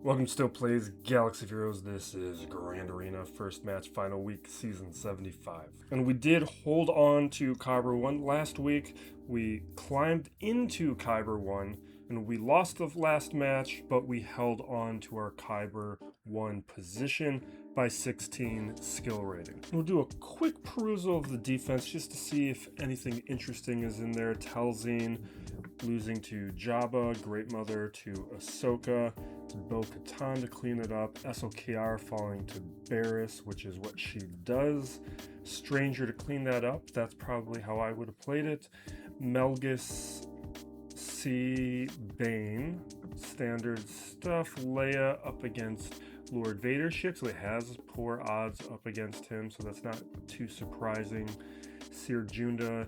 Welcome to Still Plays Galaxy of Heroes. This is Grand Arena, first match, final week, season 75. And we did hold on to Kyber 1 last week. We climbed into Kyber 1 and we lost the last match, but we held on to our Kyber 1 position by 16 skill rating. We'll do a quick perusal of the defense just to see if anything interesting is in there. Talzine losing to Jabba, Great Mother to Ahsoka, Bo-Katan to clean it up, SLKR falling to Barriss, which is what she does, Stranger to clean that up. That's probably how I would have played it. Melgus C. Bane, standard stuff. Leia up against Lord Vader. She actually has poor odds up against him, so that's not too surprising. Seer Junda,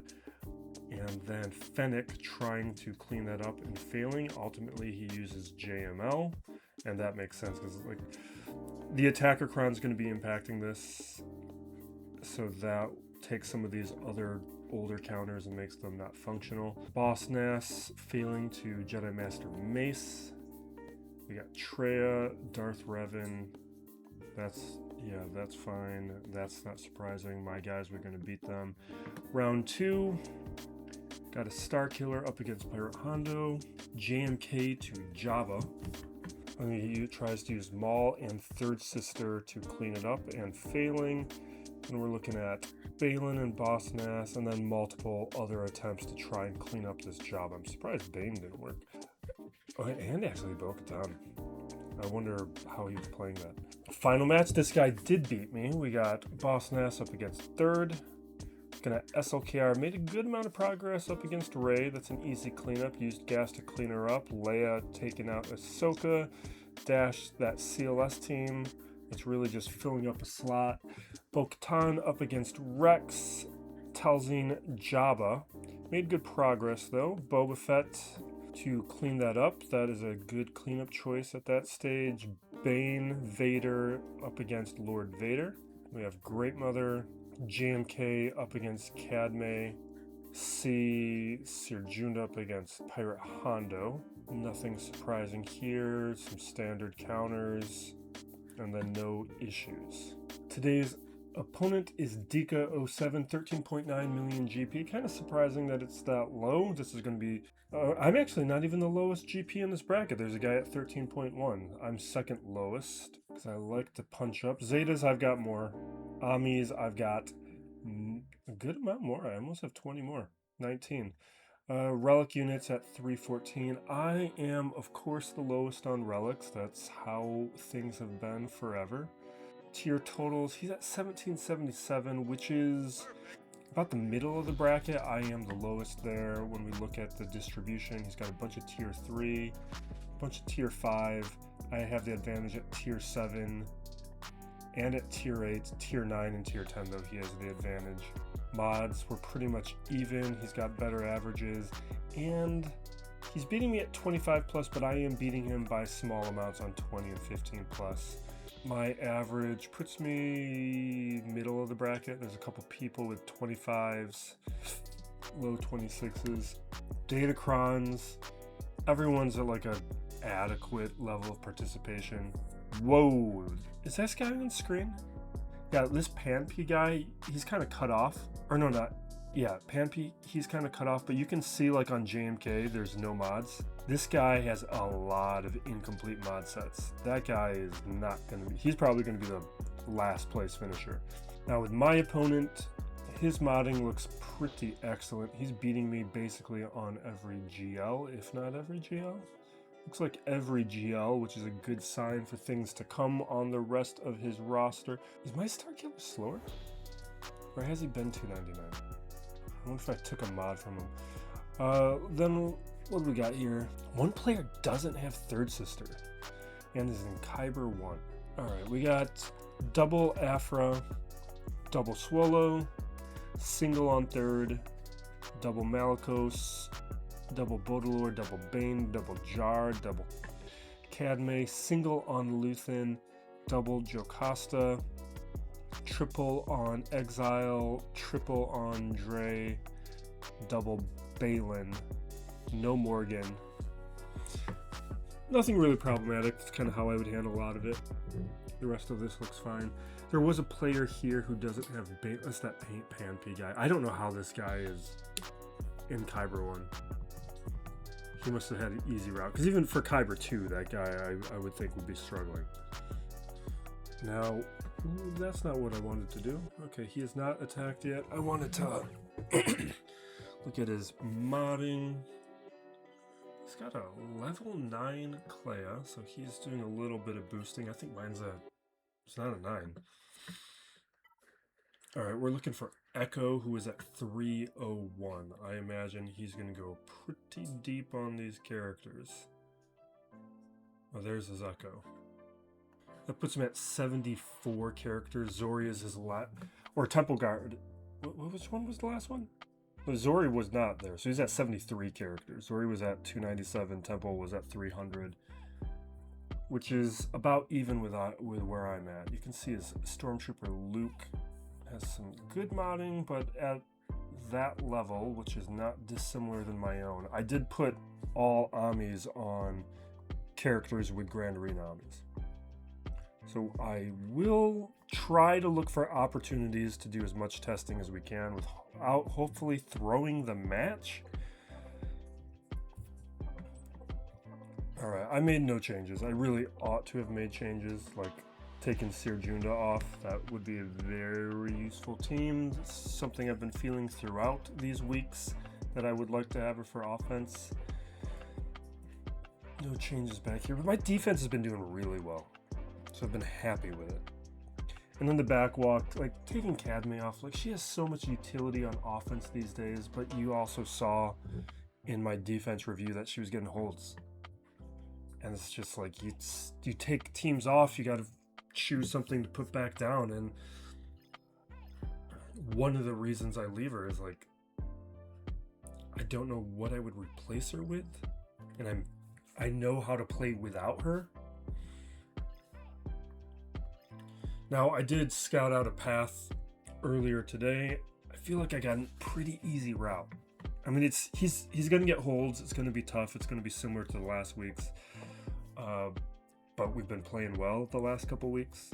and then Fennec trying to clean that up and failing. Ultimately, he uses JML, and that makes sense because like the attacker cron is going to be impacting this, so that takes some of these other older counters and makes them not functional. Boss Nass failing to Jedi Master Mace. We got Traya, Darth Revan. That's fine. That's not surprising. My guys were going to beat them. Round 2. Got a Starkiller up against PKHondo, JMK to Jabba. And he tries to use Maul and Third Sister to clean it up and failing. And we're looking at Balin and Boss Nass, and then multiple other attempts to try and clean up this job. I'm surprised Bane didn't work. Oh, and actually Bo-Katan. I wonder how he was playing that. Final match, this guy did beat me. We got Boss Nass up against Third. Gonna SLKR, made a good amount of progress up against Rey. That's an easy cleanup. Used gas to clean her up. Leia taking out Ahsoka. Dash that CLS team. It's really just filling up a slot. Bo-Katan up against Rex. Talzine Jabba. Made good progress though. Boba Fett to clean that up. That is a good cleanup choice at that stage. Bane, Vader up against Lord Vader. We have Great Mother, JMK up against Qadme, Seer Junda up against PKHondo. Nothing surprising here, some standard counters, and then no issues. Today's opponent is Dika07, 13.9 million GP. Kind of surprising that it's that low. This is going to be... I'm actually not even the lowest GP in this bracket. There's a guy at 13.1. I'm second lowest because I like to punch up. Zetas, I've got more. Amis, I've got a good amount more. I almost have 20 more. 19. Relic units at 314. I am, of course, the lowest on relics. That's how things have been forever. Tier totals, he's at 1777, which is about the middle of the bracket. I am the lowest there when we look at the distribution. He's got a bunch of tier 3, a bunch of tier 5. I have the advantage at tier 7 and at tier 8. Tier 9 and tier 10 though, he has the advantage. Mods, we're pretty much even. He's got better averages and he's beating me at 25 plus, but I am beating him by small amounts on 20 and 15 plus. My average puts me middle of the bracket. There's a couple people with 25s, low 26s. Datacrons, everyone's at like a adequate level of participation. Whoa, is this guy on screen? Yeah, this Panpy guy, he's kind of cut off. Or no, not. Yeah, Panpy, he's kind of cut off, but you can see like on JMK, there's no mods. This guy has a lot of incomplete mod sets. That guy is not going to be, he's probably going to be the last place finisher. Now with my opponent, his modding looks pretty excellent. He's beating me basically on every GL, if not every GL. Looks like every GL, which is a good sign for things to come on the rest of his roster. Is my Starkiller slower? Or has he been 299? I wonder if I took a mod from him. Then what do we got here? One player doesn't have Third Sister and is in Kyber 1. Alright, we got double Aphra, double Swallow, single on Third, double Malicos, double Bodalore, double Bane, double Jar, double Qadme, single on Luthen, double Jocasta, triple on Exile, triple on Dre, double Balin, no Morgan. Nothing really problematic. It's kind of how I would handle a lot of it. The rest of this looks fine. There was a player here who doesn't have Bane. That's that Paint Panpy guy. I don't know how this guy is in Kyber 1. He must have had an easy route. Because even for Kyber 2, that guy I would think would be struggling. Now, that's not what I wanted to do. Okay, he is not attacked yet. I wanted to look at his modding. He's got a level 9 Clea, so he's doing a little bit of boosting. I think mine's it's not a 9. Alright, we're looking for Echo, who is at 301. I imagine he's going to go pretty deep on these characters. Oh, there's his Echo. That puts him at 74 characters. Zori is his or Temple Guard. Which one was the last one? No, Zori was not there, so he's at 73 characters. Zori was at 297, Temple was at 300, which is about even with where I'm at. You can see his Stormtrooper Luke has some good modding, but at that level, which is not dissimilar than my own, I did put all Amis on characters with Grand Arena Amis. So I will try to look for opportunities to do as much testing as we can without hopefully throwing the match. Alright, I made no changes. I really ought to have made changes, like taking Junda off. That would be a very useful team. It's something I've been feeling throughout these weeks that I would like to have her for offense. No changes back here, but my defense has been doing really well. So I've been happy with it. And then the backwalk, like taking Qadme off, like she has so much utility on offense these days, but you also saw in my defense review that she was getting holds. And it's just like you take teams off, you got to choose something to put back down. And one of the reasons I leave her is like, I don't know what I would replace her with. And I know how to play without her. Now, I did scout out a path earlier today. I feel like I got a pretty easy route. I mean, he's going to get holds. It's going to be tough. It's going to be similar to the last week's. But we've been playing well the last couple weeks.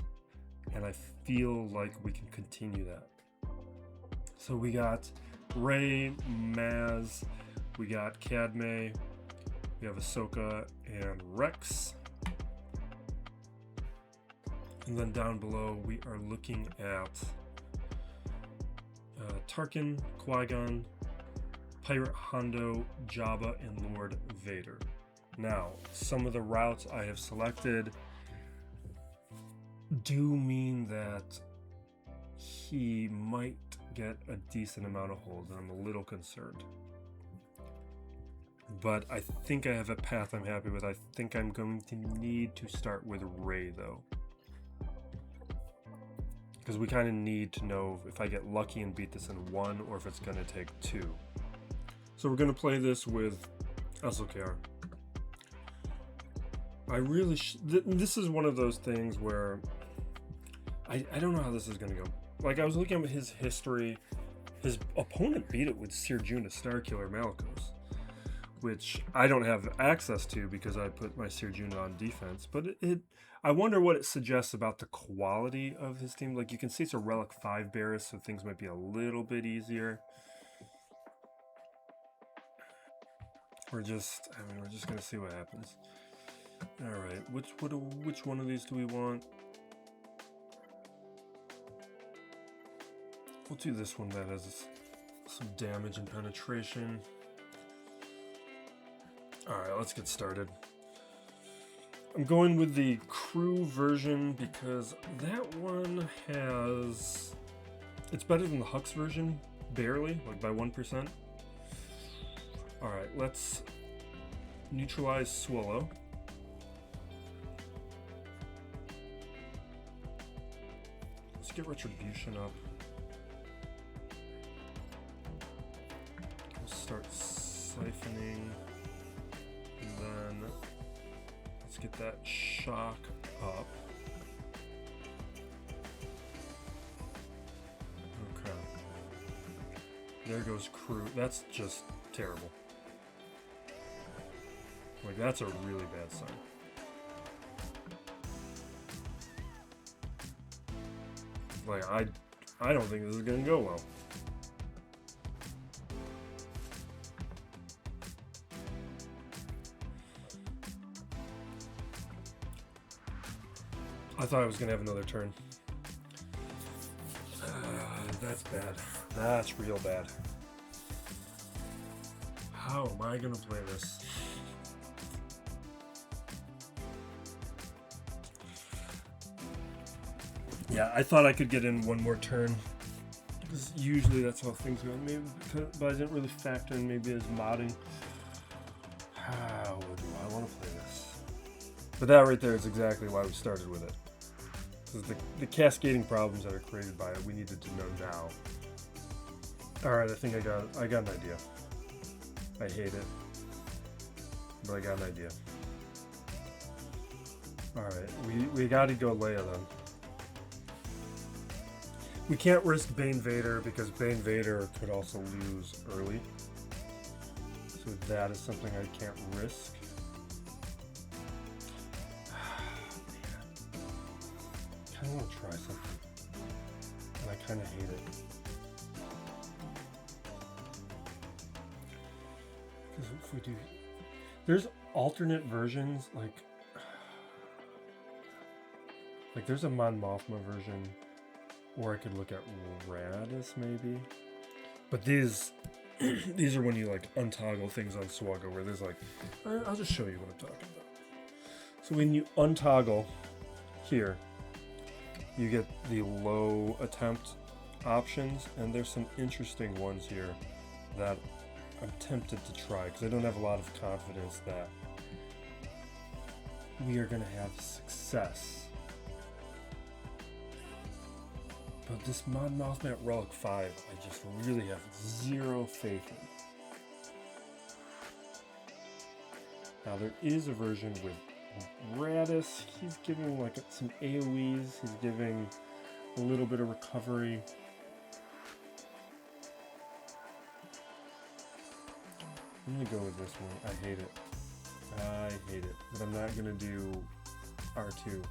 And I feel like we can continue that. So we got Rey, Maz, we got Qadme, we have Ahsoka and Rex. And then down below, we are looking at Tarkin, Qui-Gon, Pirate Hondo, Jabba, and Lord Vader. Now, some of the routes I have selected do mean that he might get a decent amount of holds, and I'm a little concerned. But I think I have a path I'm happy with. I think I'm going to need to start with Rey, though. Because we kind of need to know if I get lucky and beat this in one, or if it's going to take two. So we're going to play this with SLKR. I really... this is one of those things where... I don't know how this is going to go. Like, I was looking at his history. His opponent beat it with Junda Starkiller Malicos, which I don't have access to because I put my Junda on defense. But I wonder what it suggests about the quality of his team. Like, you can see it's a Relic 5 Barriss, so things might be a little bit easier. We're just going to see what happens. Alright, which one of these do we want? We'll do this one that has some damage and penetration. Alright, let's get started. I'm going with the crew version because that one has... it's better than the Hux version, barely, like by 1%. Alright, let's neutralize Swallow. Let's get Retribution up. We'll start siphoning. And then let's get that shock up. Okay. There goes crew. That's just terrible. Like, that's a really bad sign. Like, I don't think this is gonna go well. I thought I was gonna have another turn. That's bad. That's real bad. How am I gonna play this? Yeah, I thought I could get in one more turn. Because usually that's how things go. Maybe, but I didn't really factor in maybe as modding. How do I want to play this? But that right there is exactly why we started with it. Because the cascading problems that are created by it, we needed to know now. Alright, I think I got an idea. I hate it. But I got an idea. Alright, we gotta go Leia then. We can't risk Bane Vader because Bane Vader could also lose early. So that is something I can't risk. I kind of want to try something. And I kind of hate it. Because if we do... There's alternate versions, like there's a Mon Mothma version. Or I could look at Radis maybe. But these are when you like untoggle things on SWGOH where there's like, I'll just show you what I'm talking about. So when you untoggle here, you get the low attempt options, and there's some interesting ones here that I'm tempted to try because I don't have a lot of confidence that we are going to have success. But this Mon Mothma Relic 5, I just really have zero faith in. Now there is a version with Radis. He's giving like some AoEs. He's giving a little bit of recovery. I'm gonna go with this one. I hate it. I hate it. But I'm not gonna do R2.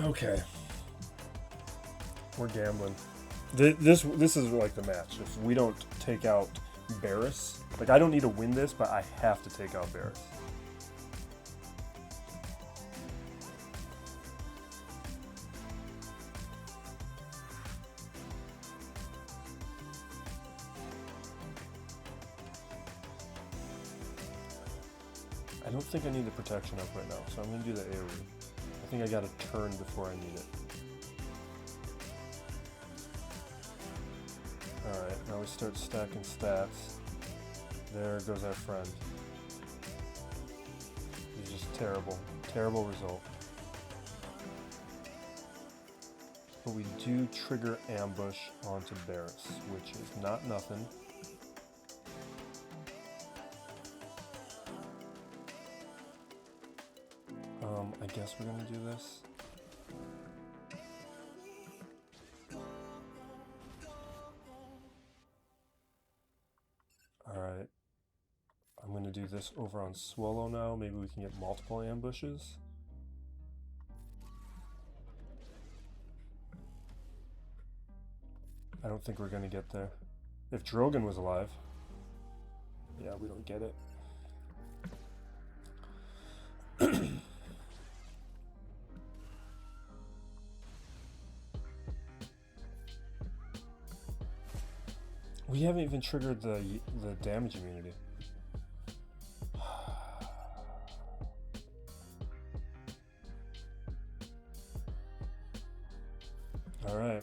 Okay, we're gambling. This is like the match. If we don't take out Barriss, like I don't need to win this, but I have to take out Barriss. I don't think I need the protection up right now, so I'm gonna do the AoE. I think I got a turn before I need it. Alright, now we start stacking stats. There goes our friend. He's just terrible. Terrible result. But we do trigger ambush onto Barriss, which is not nothing. I guess we're gonna do this. Alright. I'm gonna do this over on SWGOH now. Maybe we can get multiple ambushes. I don't think we're gonna get there. If Drogon was alive. Yeah, we don't get it. We haven't even triggered the damage immunity. All right.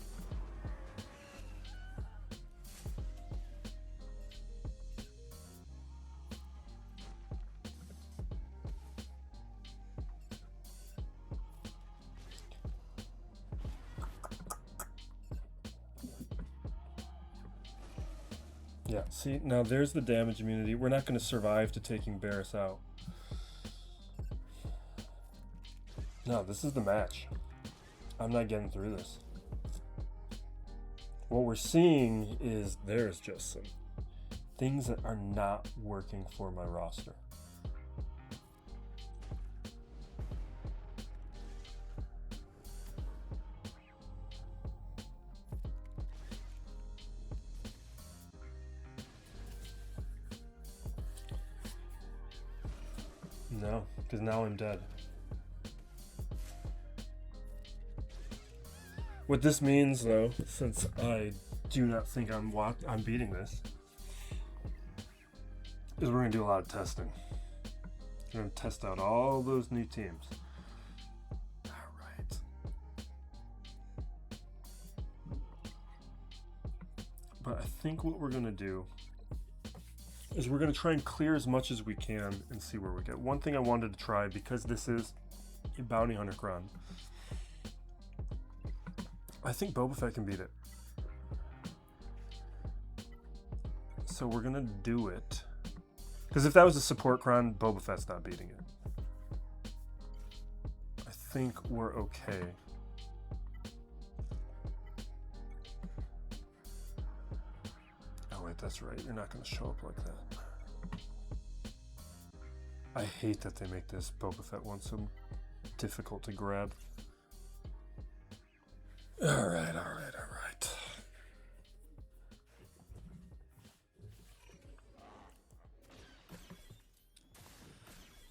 Yeah, see, now there's the damage immunity. We're not going to survive to taking Barriss out. No, this is the match. I'm not getting through this. what we're seeing is there's just some things that are not working for my roster. No, because now I'm dead. What this means, though, since I do not think I'm beating this, is we're going to do a lot of testing. We're going to test out all those new teams. Alright. But I think what we're going to do is we're going to try and clear as much as we can and see where we get. One thing I wanted to try, because this is a bounty hunter run, I think Boba Fett can beat it. So we're going to do it. Because if that was a support cron, Boba Fett's not beating it. I think we're okay. Oh wait, that's right. You're not going to show up like that. I hate that they make this Boba Fett one so difficult to grab. Alright.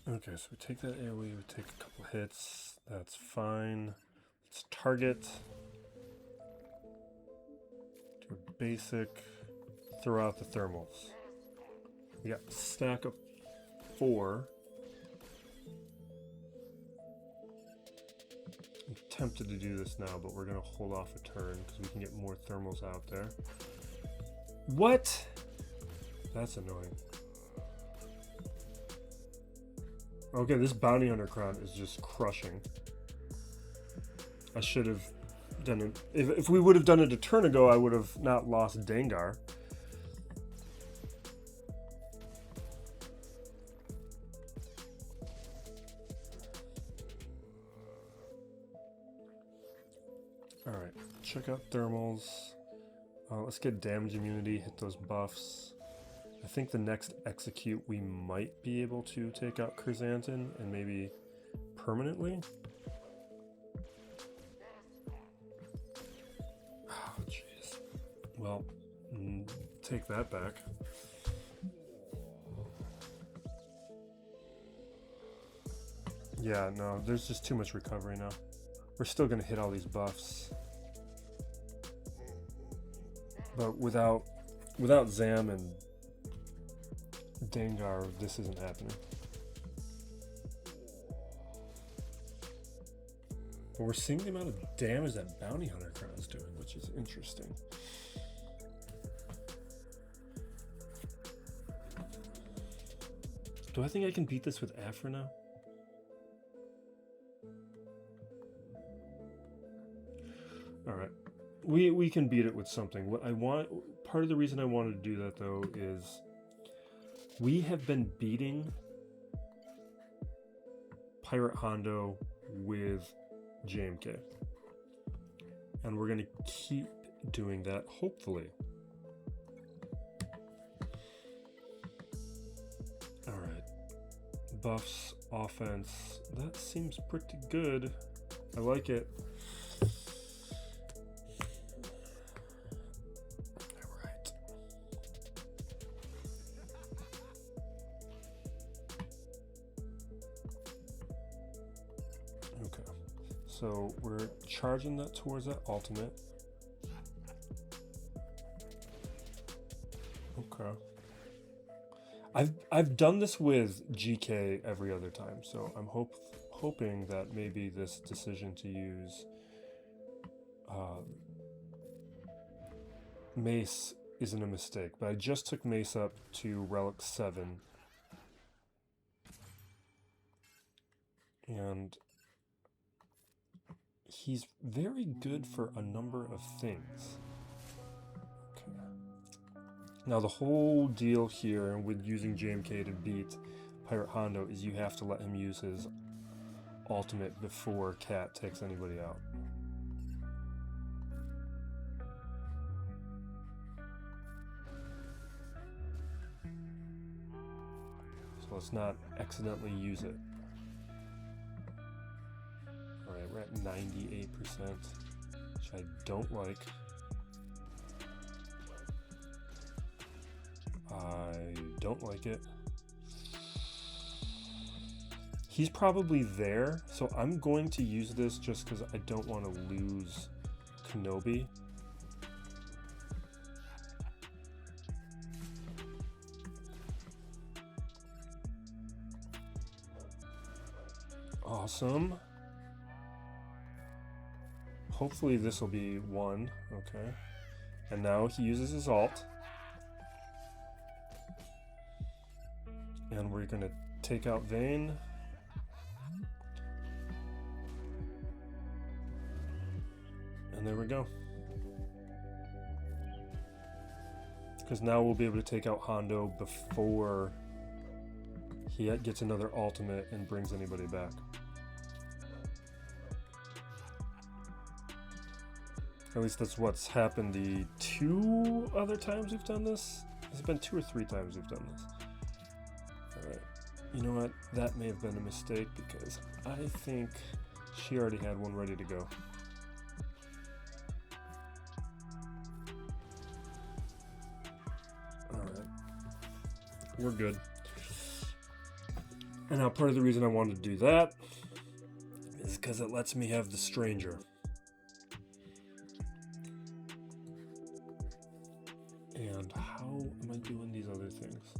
Okay, so we take that AoE, we take a couple hits, that's fine. Let's target. Do a basic, throw out the thermals. We got a stack of 4. I'm tempted to do this now, but we're going to hold off a turn because we can get more thermals out there. What? That's annoying. Okay, this bounty hunter crown is just crushing. I should have done it. If we would have done it a turn ago, I would have not lost Dengar. Alright, check out thermals. Let's get damage immunity, hit those buffs. I think the next execute we might be able to take out Chrysanthemum and maybe permanently. Oh, jeez. Well, take that back. Yeah, no, there's just too much recovery now. We're still going to hit all these buffs. But without Zam and Dengar, this isn't happening. But we're seeing the amount of damage that Bounty Hunter Crown is doing, which is interesting. Do I think I can beat this with Aphra now? Alright. We can beat it with something. What I want, part of the reason I wanted to do that though is we have been beating Pirate Hondo with JMK. And we're going to keep doing that, hopefully. Alright. Buffs, offense. That seems pretty good. I like it. So we're charging that towards that ultimate. Okay. I've done this with GK every other time, so I'm hoping that maybe this decision to use Mace isn't a mistake. But I just took Mace up to Relic 7. And he's very good for a number of things. Okay. Now the whole deal here with using JMK to beat Pirate Hondo is you have to let him use his ultimate before Cat takes anybody out. let's not accidentally use it. Alright, we're at 98%, which I don't like. I don't like it. He's probably there, so I'm going to use this just because I don't want to lose Kenobi. Awesome. Hopefully this will be one. Okay. And now he uses his ult. And we're going to take out Bane. And there we go. Because now we'll be able to take out Hondo before he gets another ultimate and brings anybody back. At least that's what's happened the 2 other times we've done this. It's been 2 or 3 times we've done this. Alright. You know what? That may have been a mistake because I think she already had one ready to go. Alright. We're good. And now part of the reason I wanted to do that is because it lets me have the stranger. And how am I doing these other things?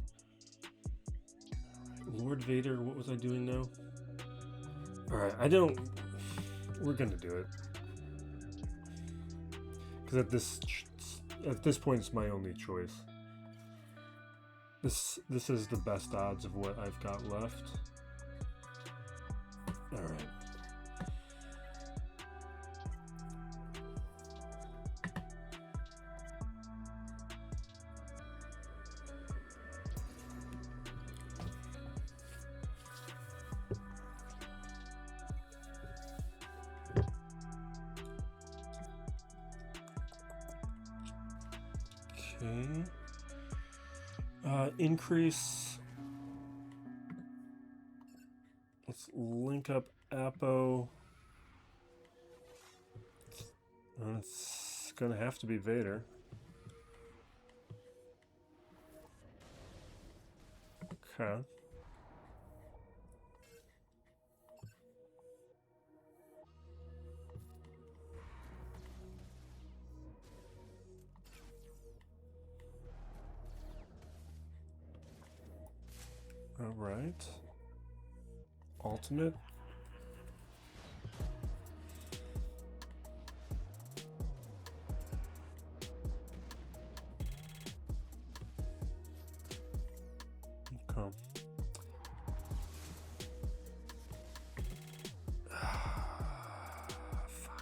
Right, Lord Vader, what was I doing now? Alright, we're gonna do it. Because at this point it's my only choice. This is the best odds of what I've got left. Alright. Okay. Increase. Let's link up Apo. It's gonna have to be Vader. Okay. All right. Ultimate. Okay. Fine.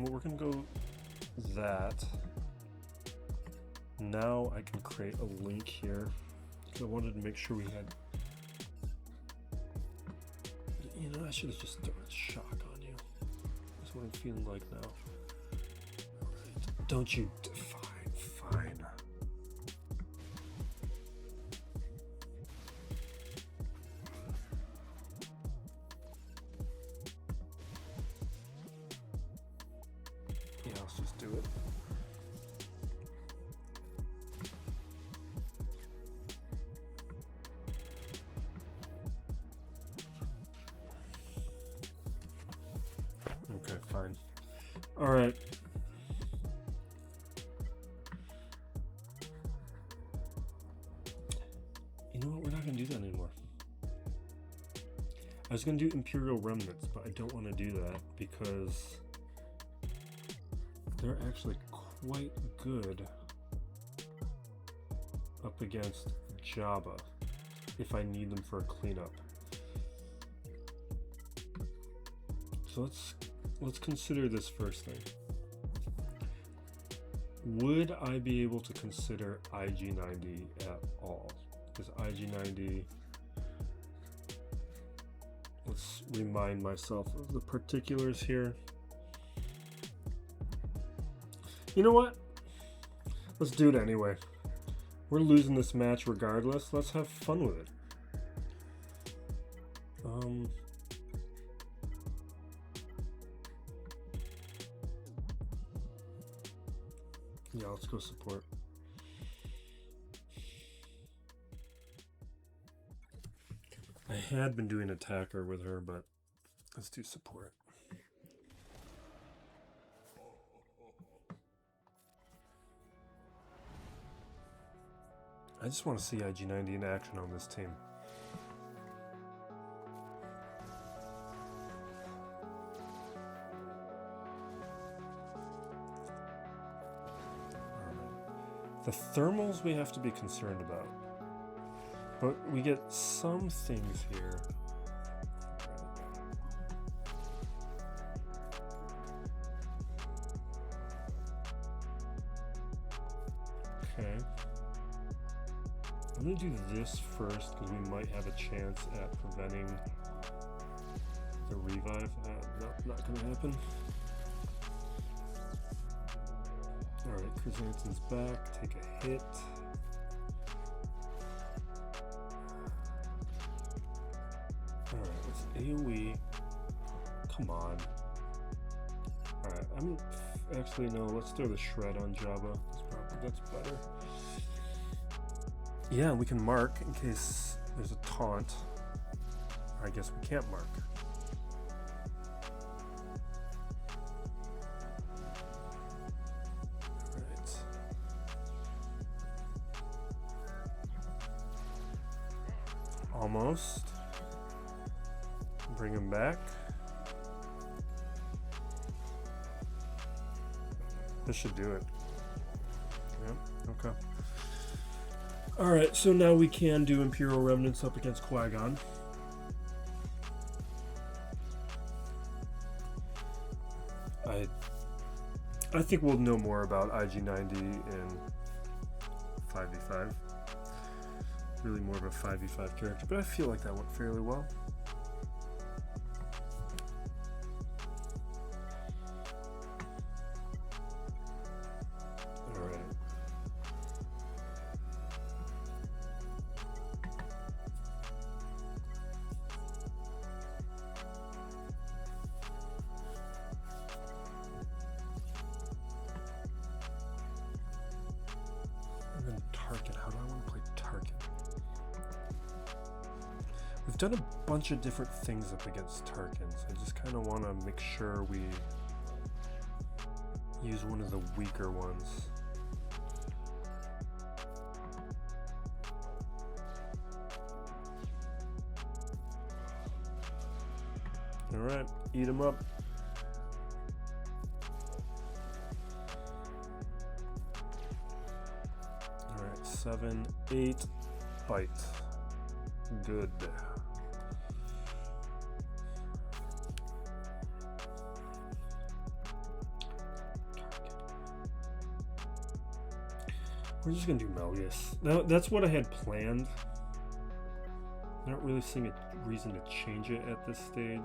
We're gonna go that. Now I can create a link here because I wanted to make sure we had. You know, I should have just thrown a shock on you. That's what I'm feeling like now. Alright. Don't you. Fine. Yeah, let's just do it. Okay, fine. All right. You know what? We're not going to do that anymore. I was going to do Imperial Remnants, but I don't want to do that because they're actually quite good up against Jabba if I need them for a cleanup. So let's let's consider this first thing. Would I be able to consider IG90 at all? Because IG90, let's remind myself of the particulars here. You know what? Let's do it anyway. We're losing this match regardless. Let's have fun with it. Yeah, let's go support. I had been doing attacker with her, but let's do support. I just want to see IG90 in action on this team. The thermals we have to be concerned about, but we get some things here. Okay. I'm going to do this first because we might have a chance at preventing the revive. Not going to happen. Alright, Chrysanthemum's back. Take a hit. Alright, let's AoE. Come on. Alright, I'm actually no, let's throw the shred on Jabba. That's better. Yeah, we can mark in case there's a taunt. I guess we can't mark. Alright. Almost. Bring him back. This should do it. Yeah, okay. Alright, so now we can do Imperial Remnants up against Qui-Gon. I think we'll know more about IG90 in 5v5. Really more of a 5v5 character, but I feel like that went fairly well. We've done a bunch of different things up against Tarkins. I just kind of want to make sure we use one of the weaker ones. Alright, eat him up. Alright, 7, 8, bite. Good. We're just gonna do Malgus. Now, that's what I had planned. I'm not really seeing a reason to change it at this stage.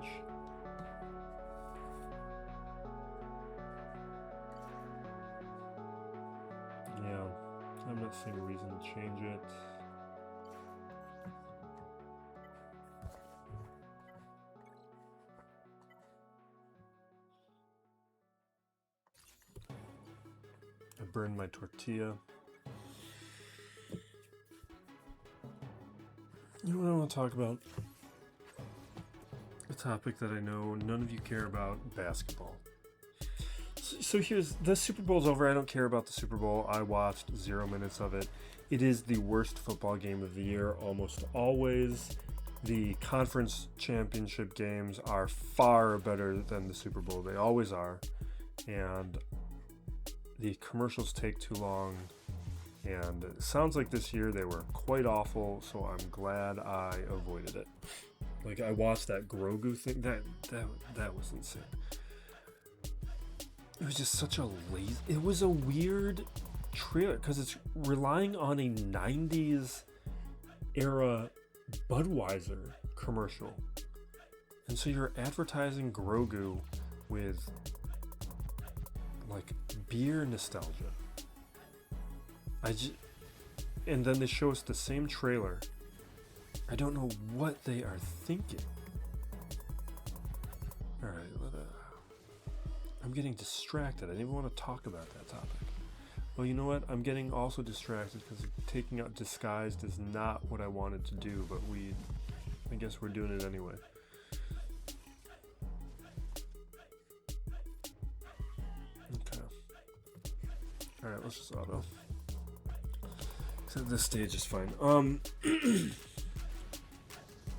Yeah, I'm not seeing a reason to change it. I burned my tortilla. You know what I want to talk about? A topic that I know none of you care about, basketball. So here's, the Super Bowl's over. I don't care about the Super Bowl. I watched 0 minutes of it. It is the worst football game of the year, almost always. The conference championship games are far better than the Super Bowl. They always are. And the commercials take too long. And it sounds like this year they were quite awful, so I'm glad I avoided it. Like, I watched that Grogu thing. That was insane. it was just such a lazy. It was a weird trailer because it's relying on a 90s era Budweiser commercial, and so you're advertising Grogu with like beer nostalgia. And then they show us the same trailer. I don't know what they are thinking. All right, I'm getting distracted. I didn't even want to talk about that topic. Well, you know what? I'm getting also distracted because taking out Disguised is not what I wanted to do, but I guess we're doing it anyway. Okay. All right, let's just auto. So this stage is fine. You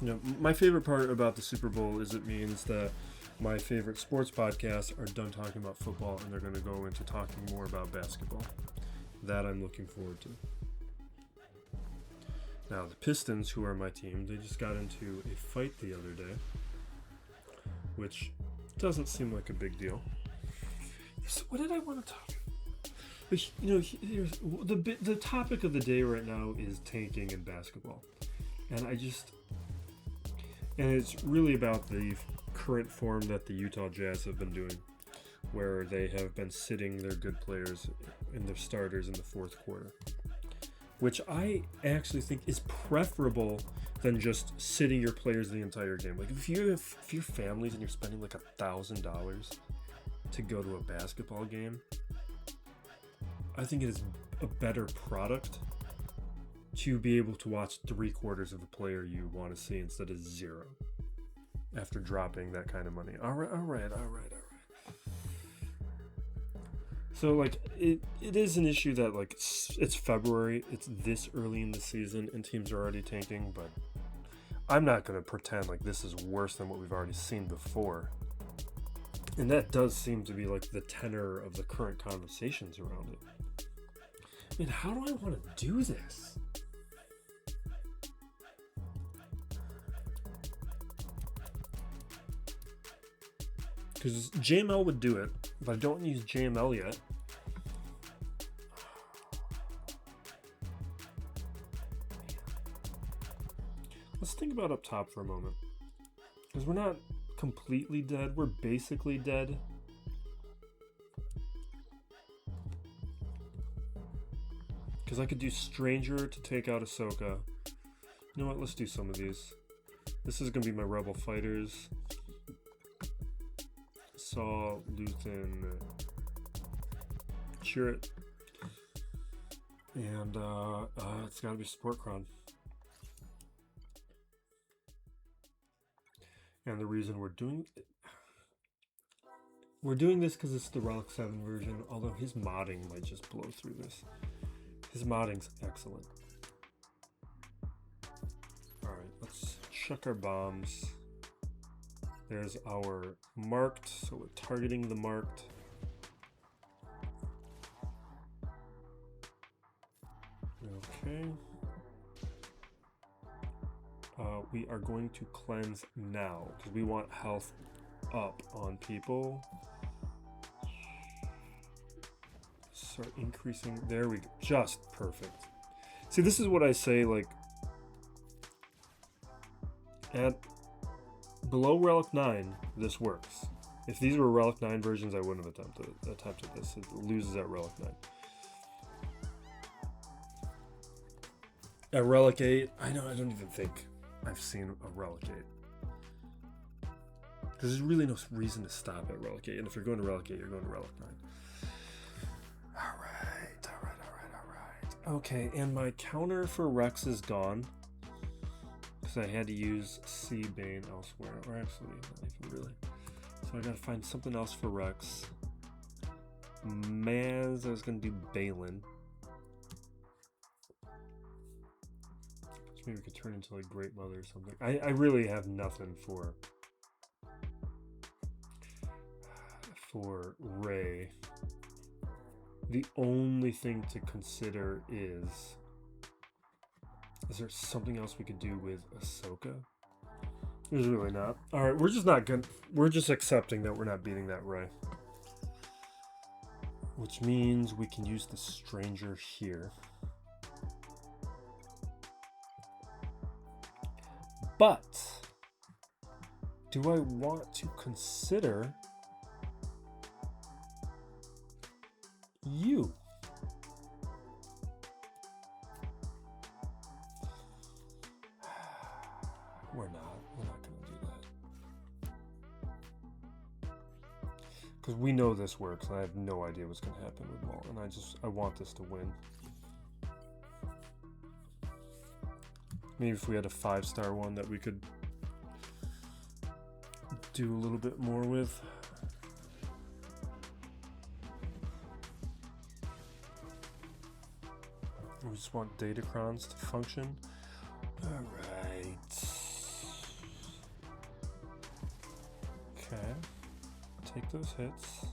know, my favorite part about the Super Bowl is it means that my favorite sports podcasts are done talking about football and they're going to go into talking more about basketball. That I'm looking forward to. Now, the Pistons, who are my team, they just got into a fight the other day, which doesn't seem like a big deal. So what did I want to talk about? You know, here's the topic of the day right now is tanking in basketball. And it's really about the current form that the Utah Jazz have been doing, where they have been sitting their good players and their starters in the fourth quarter, which I actually think is preferable than just sitting your players the entire game. Like if you're families and you're spending like $1,000 to go to a basketball game, I think it is a better product to be able to watch 3/4 of the player you want to see instead of 0 after dropping that kind of money. All right. So like it is an issue that like it's February, it's this early in the season and teams are already tanking, but I'm not going to pretend like this is worse than what we've already seen before. And that does seem to be like the tenor of the current conversations around it. I mean, how do I want to do this? Because JML would do it, but I don't use JML yet. Let's think about up top for a moment. Because we're not completely dead, we're basically dead. Because I could do Stranger to take out Ahsoka. You know what, let's do some of these. This is going to be my Rebel Fighters. Saw, Luthen, Chirrut, and it's got to be Support Cron. And the reason we're doing this because it's the Relic 7 version, although his modding might just blow through this. His modding's excellent. Alright, let's check our bombs. There's our marked, so we're targeting the marked. Okay. We are going to cleanse now because we want health up on people. Start increasing. There we go. Just perfect. See, this is what I say, like, at below Relic 9, this works. If these were Relic 9 versions, I wouldn't have attempted this. It loses at Relic 9. At Relic 8, I don't even think I've seen a Relic 8. Because there's really no reason to stop at Relic 8. And if you're going to Relic 8, you're going to Relic 9. Alright. Okay, and my counter for Rex is gone. Because I had to use C Bane elsewhere. Or actually, not even really. So I gotta find something else for Rex. Maz, I was gonna do Balin. Maybe we could turn into like Great Mother or something. I really have nothing for Rey. The only thing to consider is there something else we could do with Ahsoka? There's really not. Alright, we're just not good. We're just accepting that we're not beating that Rey. which means we can use the stranger here. But do I want to consider you? We're not going to do that. Because we know this works, and I have no idea what's going to happen with Maul, and I want this to win. Maybe if we had a 5-star one that we could do a little bit more with. We just want Datacrons to function. Alright. Okay. Take those hits.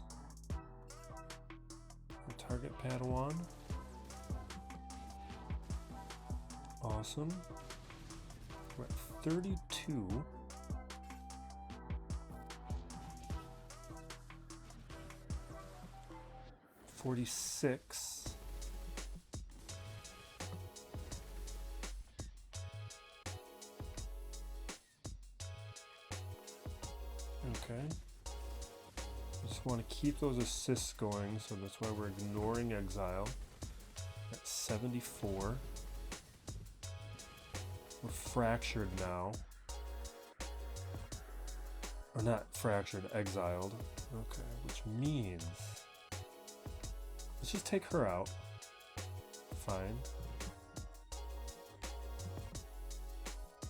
And target Padawan. Awesome. We're at 32. $46. Okay. Just want to keep those assists going, so that's why we're ignoring Exile. At 74. We're fractured now. Or not fractured, exiled. Okay, which means let's just take her out. Fine.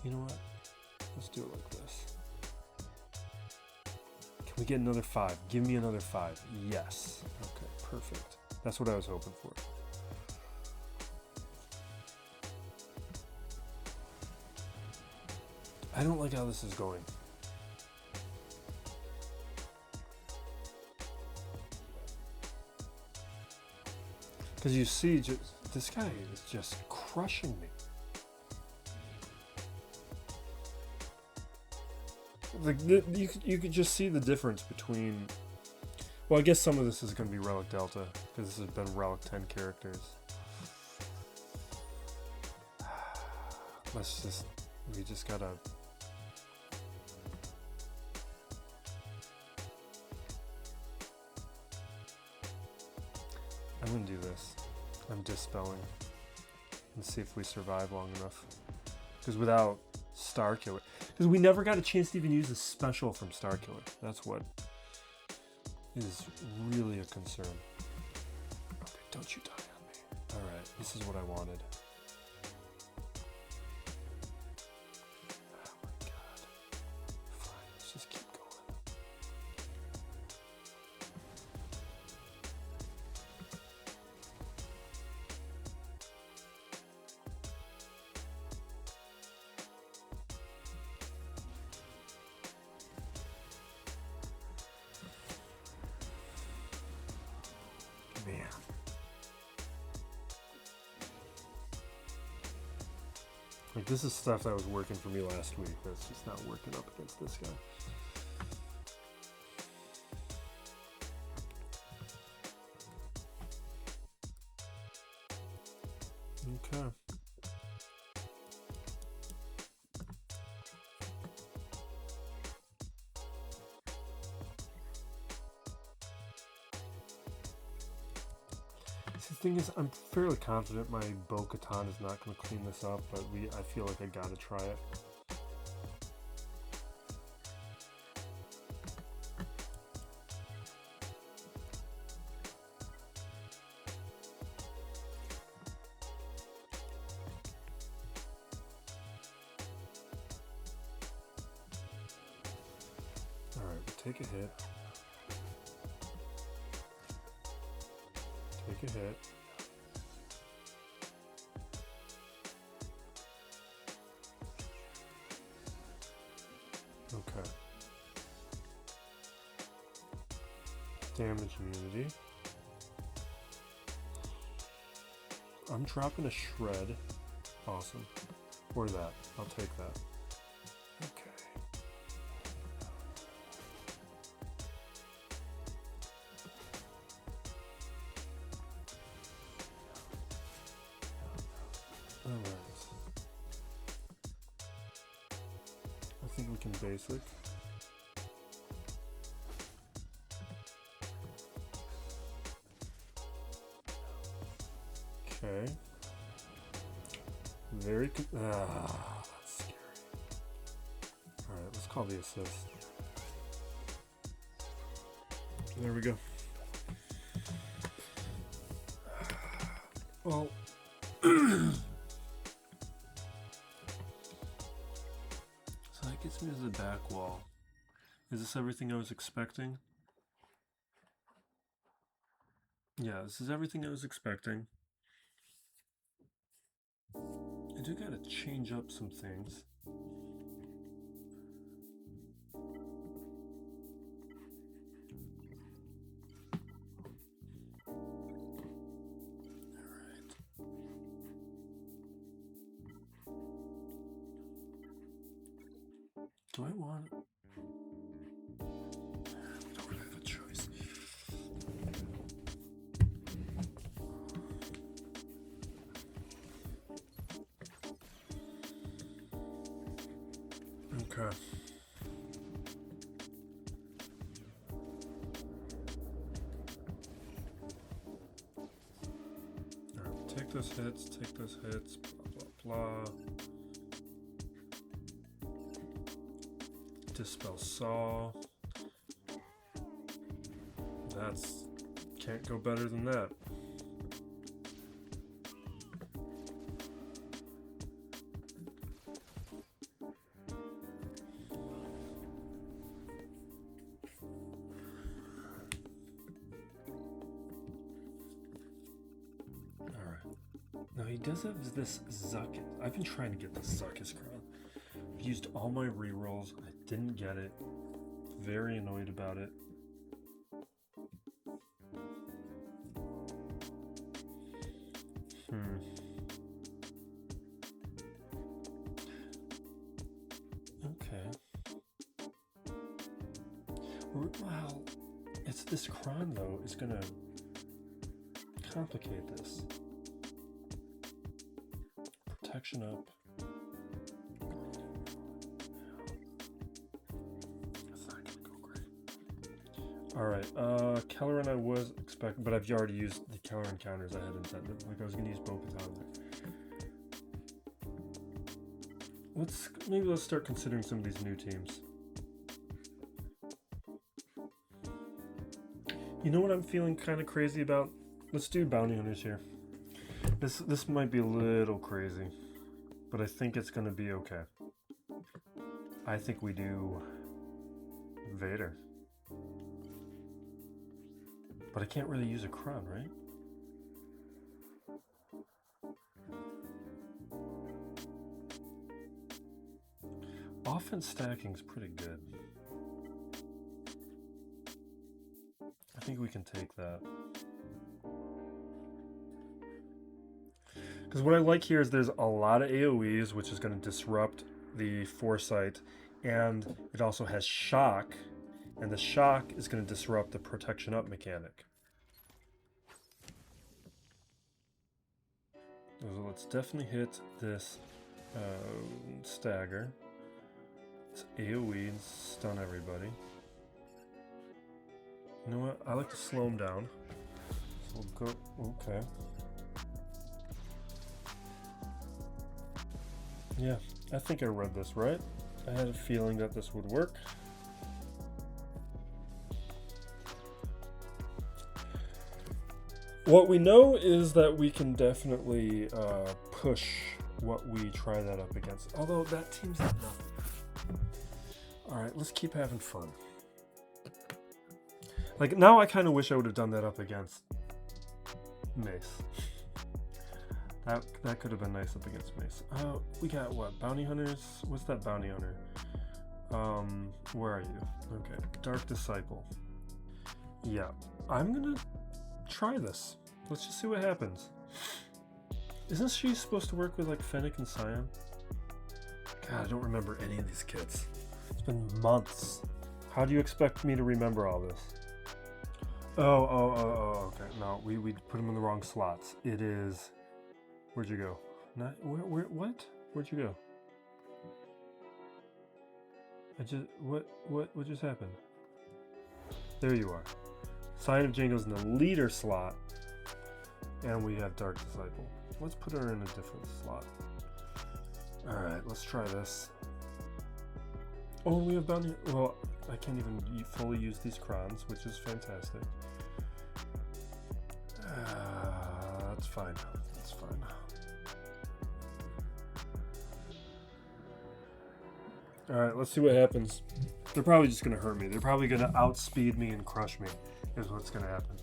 You know what? Let's do it like this. Can we get another 5? Give me another 5. Yes. Okay, perfect. That's what I was hoping for. I don't like how this is going. Because you see, this guy is just crushing me. Like you could just see the difference between. Well, I guess some of this is going to be Relic Delta because this has been Relic 10 characters. We just gotta. I'm gonna do this. I'm dispelling and see if we survive long enough. Because without Starkiller, because we never got a chance to even use a special from Starkiller. That's what is really a concern. Okay, don't you die on me. All right, this is what I wanted. Oh my god. Fine, let's just keep going. Man. Like, this is stuff that was working for me last week. That's just not working up against this guy. Okay. The thing is, I'm fairly confident my Bo-Katan is not going to clean this up, but I feel like I gotta try it. Alright, we'll take a hit. Take a hit. Okay. Damage immunity. I'm dropping a shred. Awesome. Or that. I'll take that. Okay. basic. Okay. Very good. That's scary. Alright, let's call the assist. There we go. Well, so that gets me to the back wall. Is this everything I was expecting? Yeah, this is everything I was expecting. I do gotta change up some things. Do I want it? I don't really have a choice. Okay. Alright, take those hits, blah, blah, blah. Dispel Saw. That's... can't go better than that. Now he does have this Zuckuss. I've been trying to get this Zuckuss crown. I've used all my rerolls. I didn't get it. Very annoyed about it. Okay. Well, it's this crown though is gonna complicate this. Protection up. That's not gonna go great. Alright, Kelleran I was expecting, but I've already used the Kelleran counters I had intended. Like I was gonna use Bo-Katan there. Maybe let's start considering some of these new teams. You know what I'm feeling kind of crazy about? Let's do bounty hunters here. This might be a little crazy, but I think it's gonna be okay. I think we do Vader. But I can't really use a crown, right? Offense stacking is pretty good. I think we can take that. Because what I like here is there's a lot of AoEs, which is going to disrupt the foresight, and it also has shock, and the shock is going to disrupt the protection up mechanic. So let's definitely hit this stagger. It's AoE and stun everybody. You know what? I like to slow them down. So we'll go. Okay. Yeah, I think I read this right. I had a feeling that this would work. What we know is that we can definitely push what we try that up against. Although that team's not nothing. Alright, let's keep having fun. Like, now I kind of wish I would have done that up against Mace. That could have been nice up against Mace. We got what? Bounty hunters? What's that bounty hunter? Where are you? Okay, Dark Disciple. Yeah, I'm gonna try this. Let's just see what happens. Isn't she supposed to work with like Fennec and Scion? God, I don't remember any of these kits. It's been months. How do you expect me to remember all this? Oh, okay. No, we put them in the wrong slots. It is... Where'd you go? Not, what? Where'd you go? What just happened? There you are. Sign of Jango's in the leader slot. And we have Dark Disciple. Let's put her in a different slot. Alright, let's try this. Oh, we have bounty. Well, I can't even fully use these crons, which is fantastic. That's fine. That's fine. Alright, let's see what happens. They're probably just going to hurt me. They're probably going to outspeed me and crush me, is what's going to happen.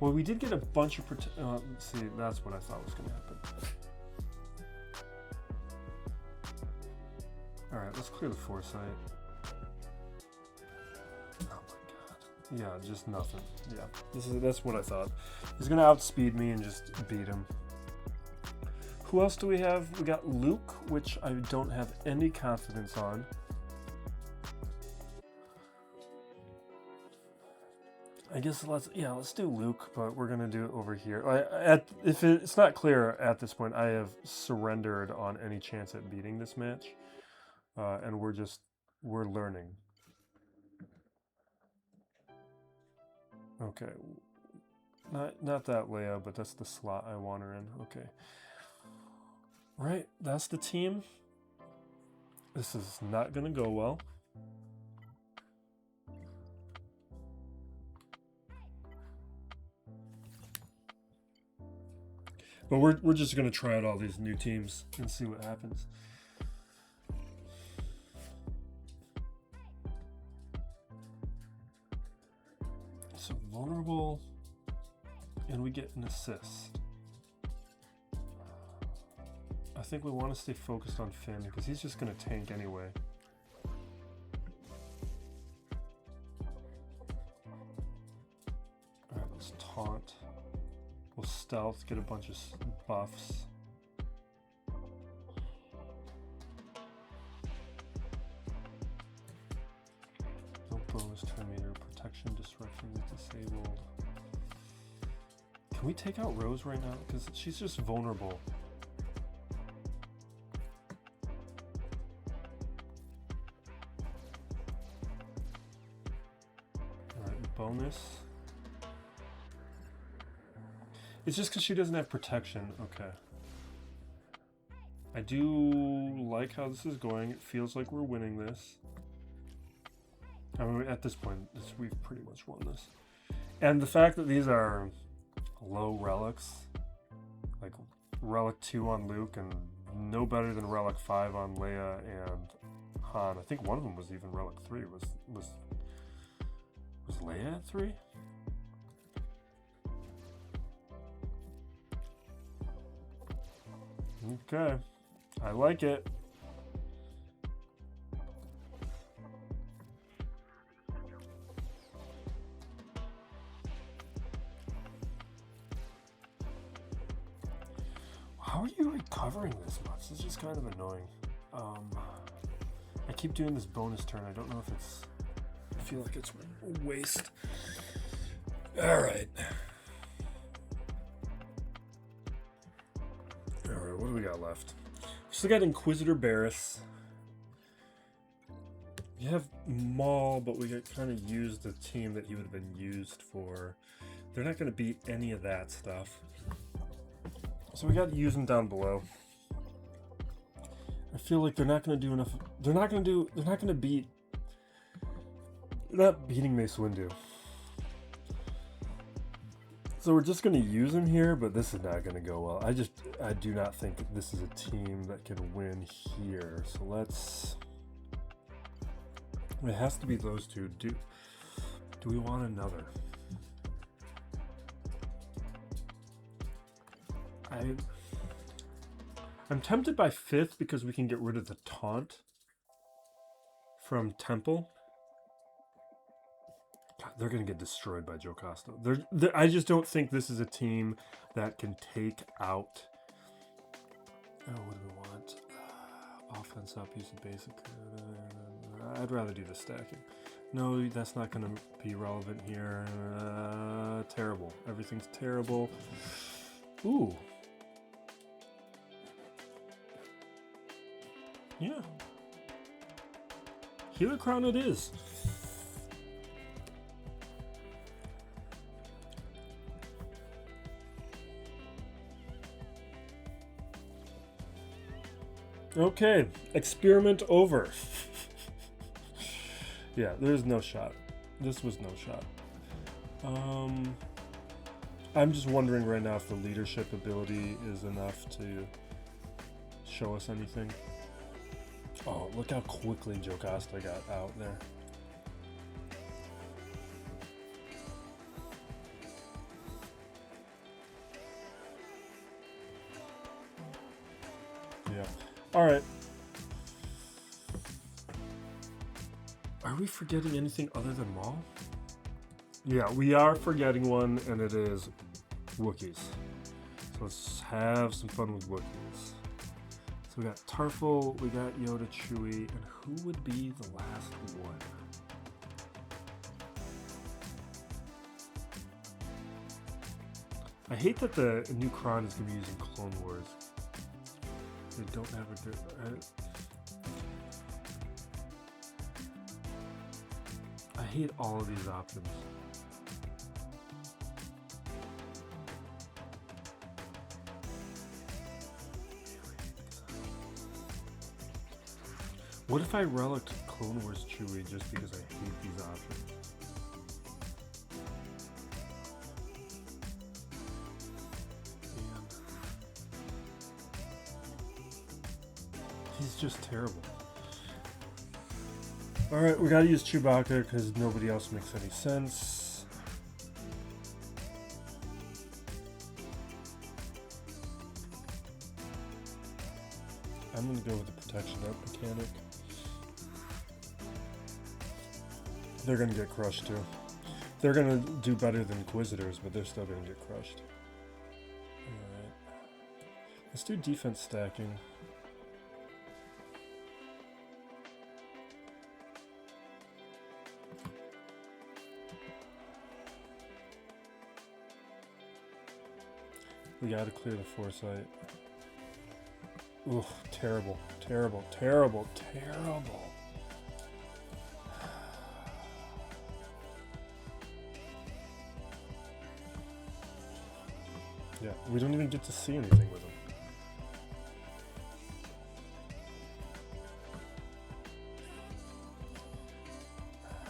Well, we did get a bunch of see, that's what I thought was going to happen. Alright, let's clear the foresight. Oh my god. Yeah, just nothing. Yeah, that's what I thought. He's going to outspeed me and just beat him. Who else do we have? We got Luke, which I don't have any confidence on. I guess let's do Luke, but we're gonna do it over here. If it's not clear at this point, I have surrendered on any chance at beating this match, and we're learning. Okay, not that Leia, but that's the slot I want her in. Okay. Right, that's the team. This is not going to go well. But we're just going to try out all these new teams and see what happens. So vulnerable, and we get an assist. I think we want to stay focused on Finn because he's just going to tank anyway. Alright, let's taunt. We'll stealth, get a bunch of buffs. No bonus turn meter, protection, disruption is disabled. Can we take out Rose right now? Because she's just vulnerable. Bonus. It's just because she doesn't have protection. Okay. I do like how this is going. It feels like we're winning this. I mean, at this point, we've pretty much won this. And the fact that these are low relics, like Relic 2 on Luke and no better than Relic 5 on Leia and Han. I think one of them was even Relic 3. Was Leia at 3? Okay. I like it. How are you recovering this much? This is just kind of annoying. I keep doing this bonus turn. I don't know if it's... I feel like it's a waste. Alright. Alright, what do we got left? Still got Inquisitor Barriss. You have Maul, but we kind of used the team that he would have been used for. They're not going to beat any of that stuff. So we got to use them down below. I feel like they're not going to do enough. They're not beating Mace Windu. So we're just going to use him here, but this is not going to go well. I do not think that this is a team that can win here. So let's... It has to be those two. Do we want another? I'm tempted by 5th because we can get rid of the taunt from Temple. God, they're going to get destroyed by Joe Costa. I just don't think this is a team that can take out... Oh, what do we want? Offense up, use the basic... I'd rather do the stacking. No, that's not going to be relevant here. Terrible. Everything's terrible. Ooh. Yeah. Helicron it is. Okay, experiment over. Yeah, there's no shot. This was no shot. I'm just wondering right now if the leadership ability is enough to show us anything. Oh, look how quickly Jocasta got out there. Yeah. Alright. Are we forgetting anything other than Maul? Yeah, we are forgetting one, and it is Wookiees. So let's have some fun with Wookiees. So we got Tarfful, we got Yoda, Chewie, and who would be the last one? I hate that the new Kron is going to be using Clone Wars. They don't have a good... I hate all of these options. What if I relicked Clone Wars Chewie just because I hate these options? And he's just terrible. Alright, we gotta use Chewbacca because nobody else makes any sense. I'm gonna go with the protection up mechanic. They're gonna get crushed too. They're gonna do better than Inquisitors, but they're still gonna get crushed. Alright. Let's do defense stacking. We gotta clear the foresight. Ugh, terrible, terrible, terrible, terrible. Yeah, we don't even get to see anything with them.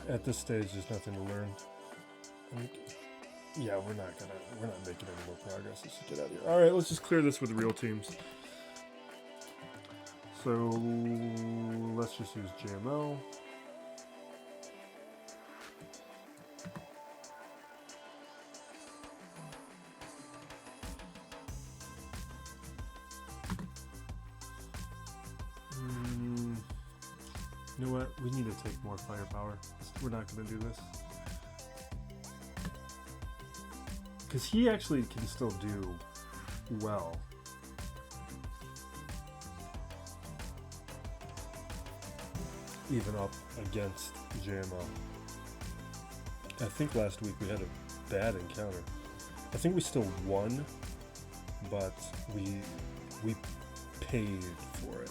At this stage, there's nothing to learn. Yeah, we're not making any more progress. Let's just get out of here. All right, let's just clear this with real teams. So let's just use GMO. You know what? We need to take more firepower. We're not going to do this. Because he actually can still do well. Even up against JMO. I think last week we had a bad encounter. I think we still won, but we paid for it.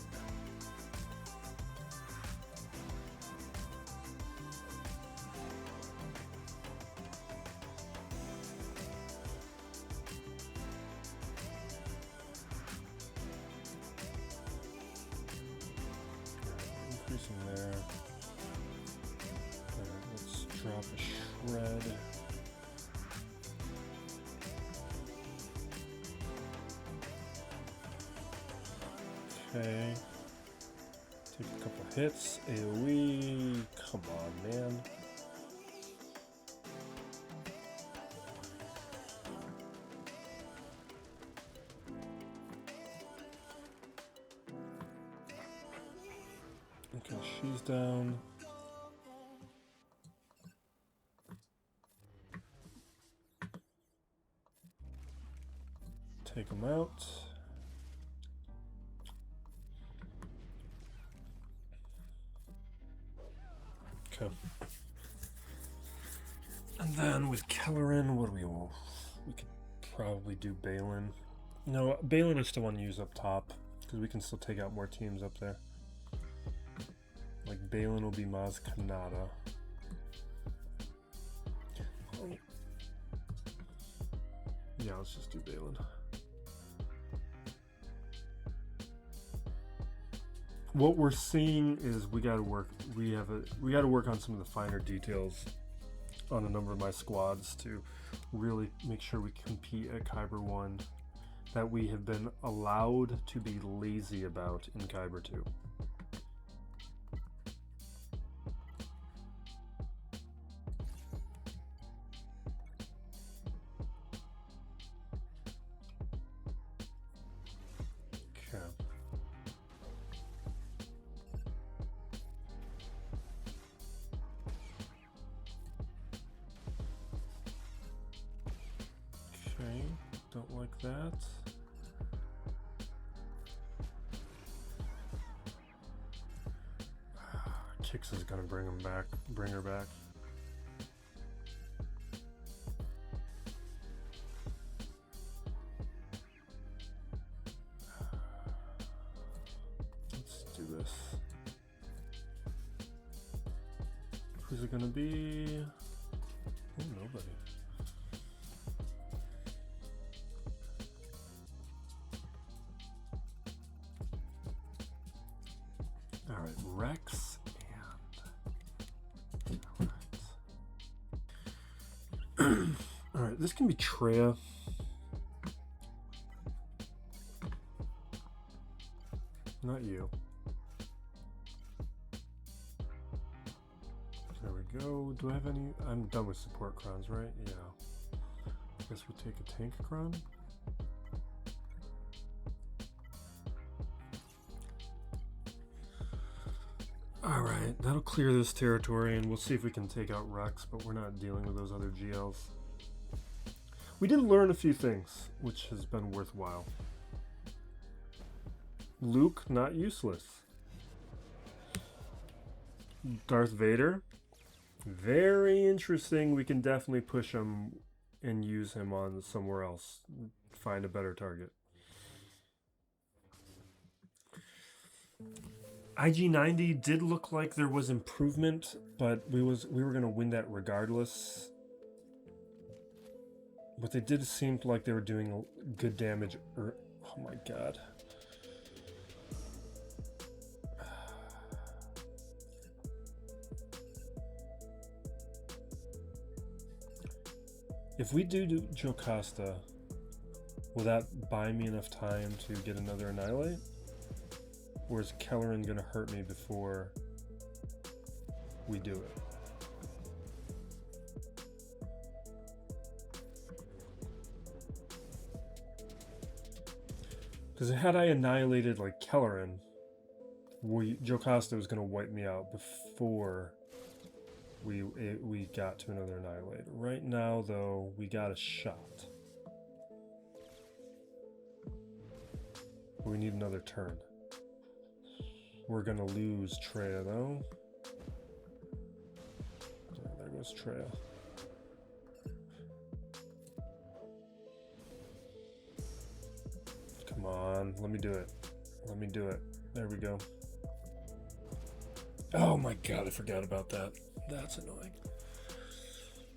Increasing there. Alright, let's drop a shred. Okay. Take a couple hits. AoE. Come on, man. Okay, she's down. Take them out. Okay. And then with Kelleran, what do we could probably do Bane. No, Bane I still want to use up top because we can still take out more teams up there. Like Bane will be Maz Kanata. Yeah, let's just do Bane. What we're seeing is we gotta work on some of the finer details on a number of my squads to really make sure we compete at Kyber 1 that we have been allowed to be lazy about in Kyber 2. Don't like that. Kix is gonna bring her back. Let's do this. Who's it gonna be? Oh, nobody. Alright, Rex and... Alright. Alright, this can be Treya. Not you. There we go. Do I have any... I'm done with support crons, right? Yeah. I guess we take a tank cron. Alright, that'll clear this territory and we'll see if we can take out Rex, but we're not dealing with those other GLs. We did learn a few things, which has been worthwhile. Luke, not useless. Darth Vader, very interesting. We can definitely push him and use him on somewhere else. Find a better target. IG-90 did look like there was improvement, but we were going to win that regardless. But they did seem like they were doing good damage. Oh my god. If we do Jocasta, will that buy me enough time to get another Annihilate? Or is Kelleran gonna hurt me before we do it? Because had I annihilated like Kelleran, Jocasta was gonna wipe me out before we got to another Annihilator. Right now, though, we got a shot. We need another turn. We're gonna lose Treya, though. Yeah, there goes Treya. Come on, let me do it. Let me do it. There we go. Oh my god, I forgot about that. That's annoying.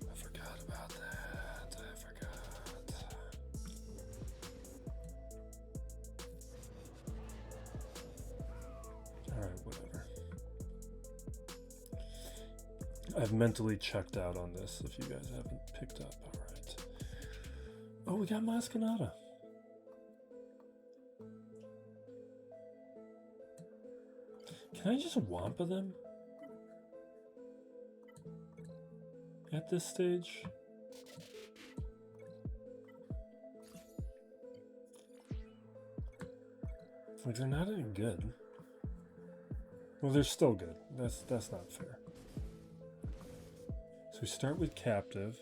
I forgot about that. I forgot. Alright, whatever. I've mentally checked out on this if you guys haven't picked up. Alright. Oh, we got Maskanata. Can I just Wampa them? At this stage? Like, they're not any good. Well, they're still good. That's not fair. So we start with Captive.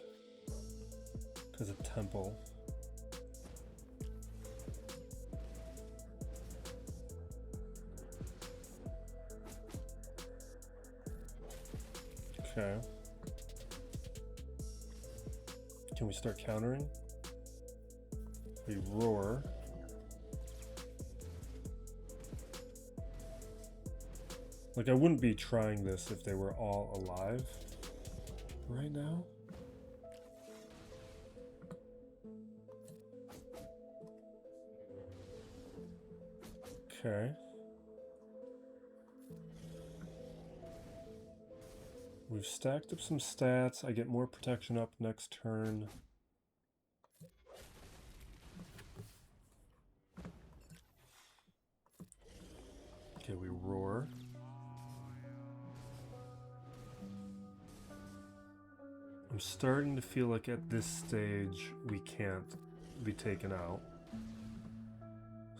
Because of Temple. Okay. Can we start countering? We roar. Like, I wouldn't be trying this if they were all alive right now. Okay. We've stacked up some stats. I get more protection up next turn. Okay, we roar. I'm starting to feel like at this stage we can't be taken out.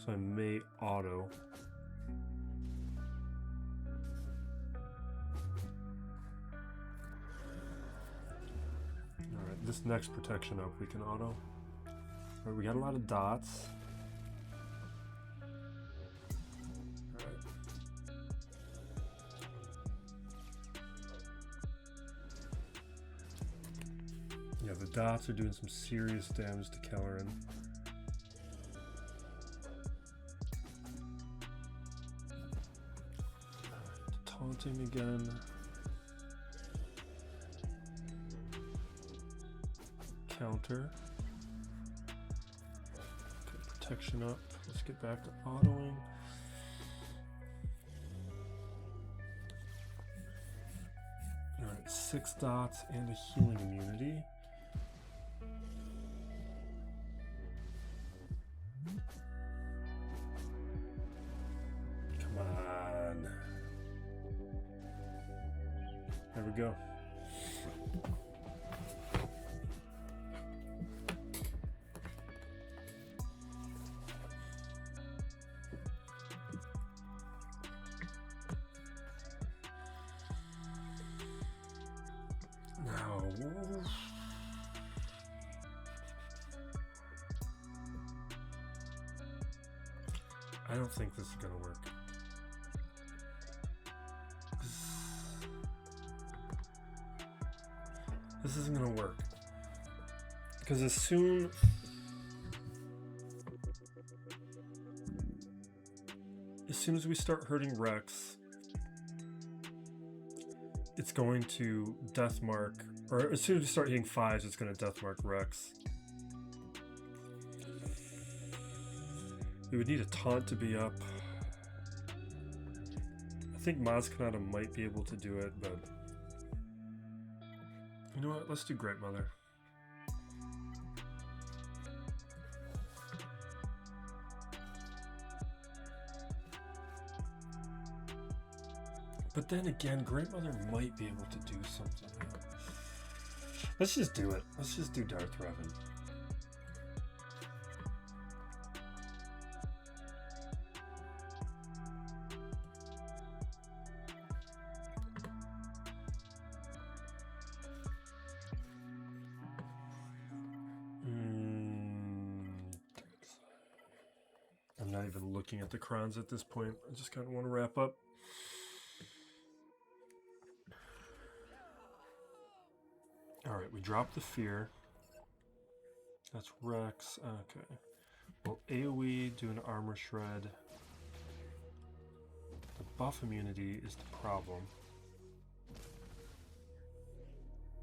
So I may auto. Alright, this next protection up we can auto. Alright, we got a lot of dots. Alright. Yeah, the dots are doing some serious damage to Kelleran. Taunting again. Counter. Okay, protection up. Let's get back to autoing. Alright, 6 dots and a healing immunity. Come on. There we go. Now, I don't think this is going to work. This isn't going to work. Because as soon as we start hurting Rex, it's going to death mark, or as soon as we start hitting 5s, it's going to death mark Rex. We would need a taunt to be up. I think Maz Kanata might be able to do it, but you know what? Let's do Great Mother. But then again, Great Mother might be able to do something. Let's just do it. Let's just do Darth Revan. I'm not even looking at the crons at this point. I just kind of want to wrap up. Alright, we dropped the fear. That's Rex. Okay. Well, AoE, do an armor shred. The buff immunity is the problem.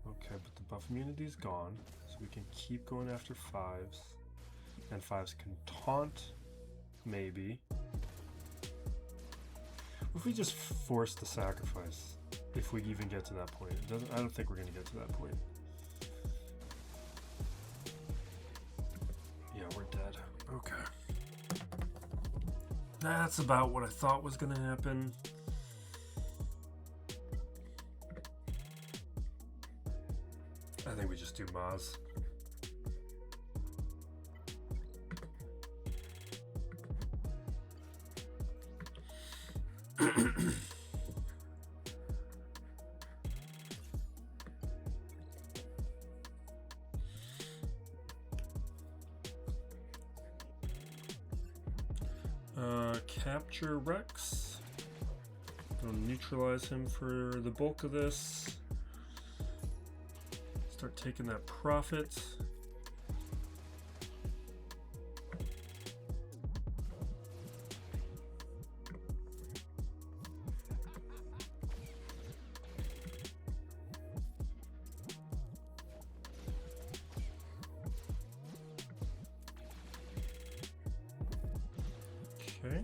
Okay, but the buff immunity is gone. So we can keep going after 5s. And 5s can taunt, maybe. What if we just force the sacrifice? If we even get to that point. I don't think we're going to get to that point. Yeah, we're dead. Okay. That's about what I thought was going to happen. I think we just do Maz. Capture Rex. I'll neutralize him for the bulk of this. Start taking that profit. Okay.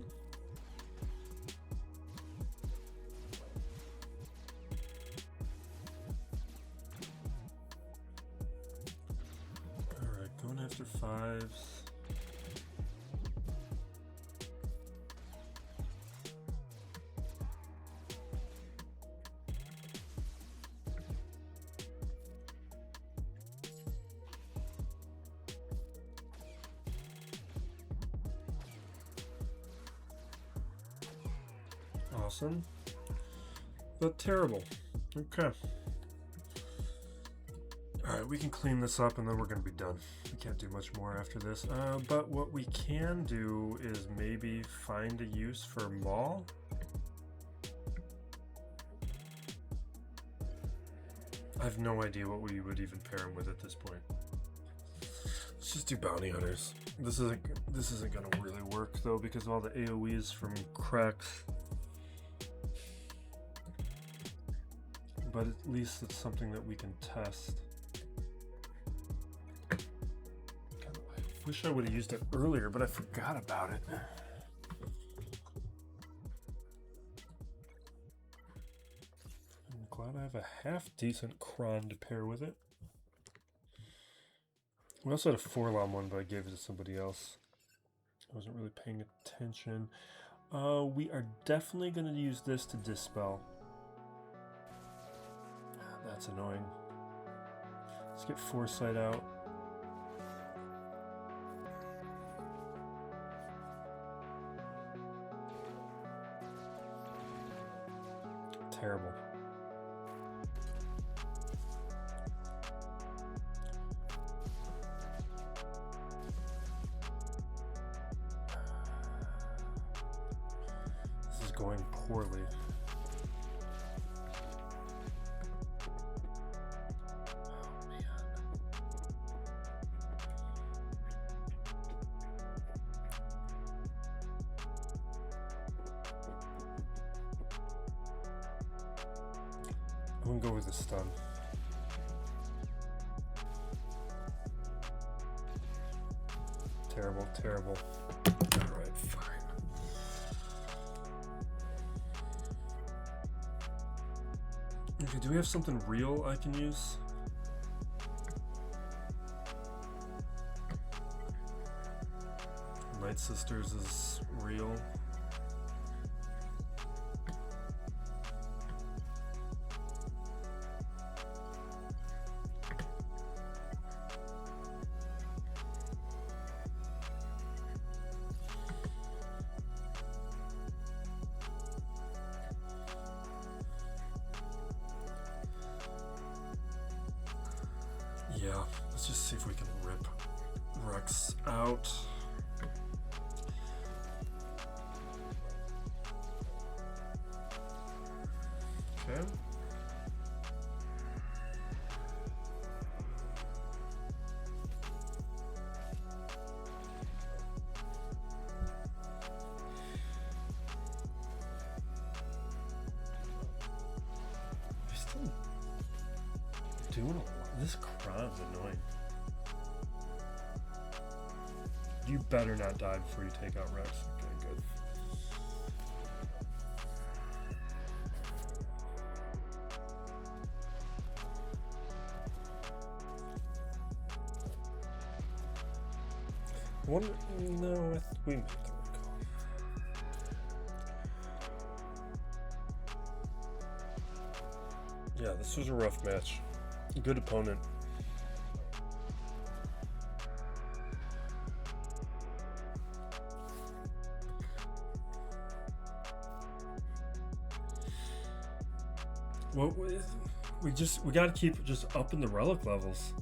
Alright, going after 5s. Awesome, but terrible. Okay. Alright, we can clean this up and then we're going to be done. We can't do much more after this. But what we can do is maybe find a use for Maul. I have no idea what we would even pair him with at this point. Let's just do bounty hunters. This isn't going to really work though because of all the AoEs from cracks. But at least it's something that we can test. God, I wish I would have used it earlier, but I forgot about it. I'm glad I have a half-decent cron to pair with it. We also had a 4-lom one, but I gave it to somebody else. I wasn't really paying attention. We are definitely going to use this to dispel. That's annoying. Let's get Foresight out. Terrible. This is going poorly. I'm gonna go with the stun. Terrible, terrible. Alright, fine. Okay, do we have something real I can use? Night Sisters is real. Yeah, let's just see if we can rip Rex out. Okay. They're still doing a lot. This Kron's annoying. You better not die before you take out Rex. Okay, good. One, no, we made the recall. Yeah, this was a rough match. Good opponent. Well, we got to keep just up in the relic levels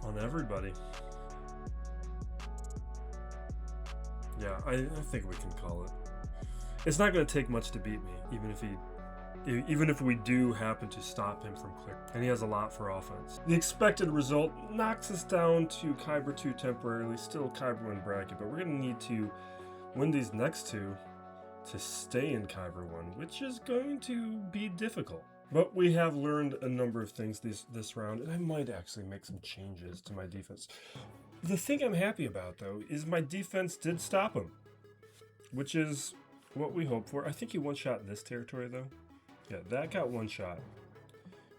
on everybody. Yeah, I think we can call it. It's not going to take much to beat me, even if we do happen to stop him from clear. And he has a lot for offense. The expected result knocks us down to Kyber 2 temporarily, still Kyber 1 bracket, but we're going to need to win these next two to stay in Kyber 1, which is going to be difficult. But we have learned a number of things this round, and I might actually make some changes to my defense. The thing I'm happy about, though, is my defense did stop him, which is what we hoped for. I think he one-shot this territory, though. Yeah, that got one shot.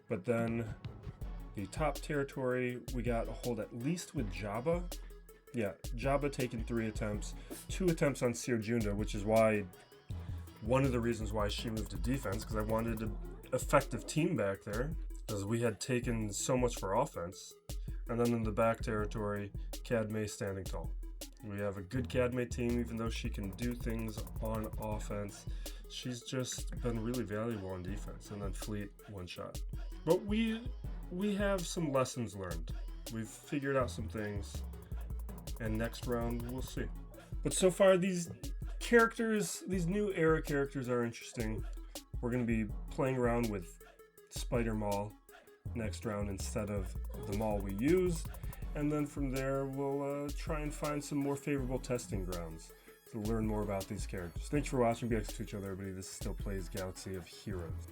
But then the top territory, we got a hold at least with Jabba. Yeah, Jabba taking 3 attempts, 2 attempts on SWGOH, which is why, one of the reasons why she moved to defense, because I wanted an effective team back there, because we had taken so much for offense. And then in the back territory, Qadme standing tall. We have a good Qadme team, even though she can do things on offense. She's just been really valuable on defense. And then Fleet, one shot. But we have some lessons learned. We've figured out some things. And next round, we'll see. But so far, these characters, these new era characters are interesting. We're going to be playing around with Spider Maul next round instead of the Maul we use. And then from there, we'll try and find some more favorable testing grounds to learn more about these characters. Thanks for watching. Be excellent to each other, everybody. This is Still Plays Galaxy of Heroes.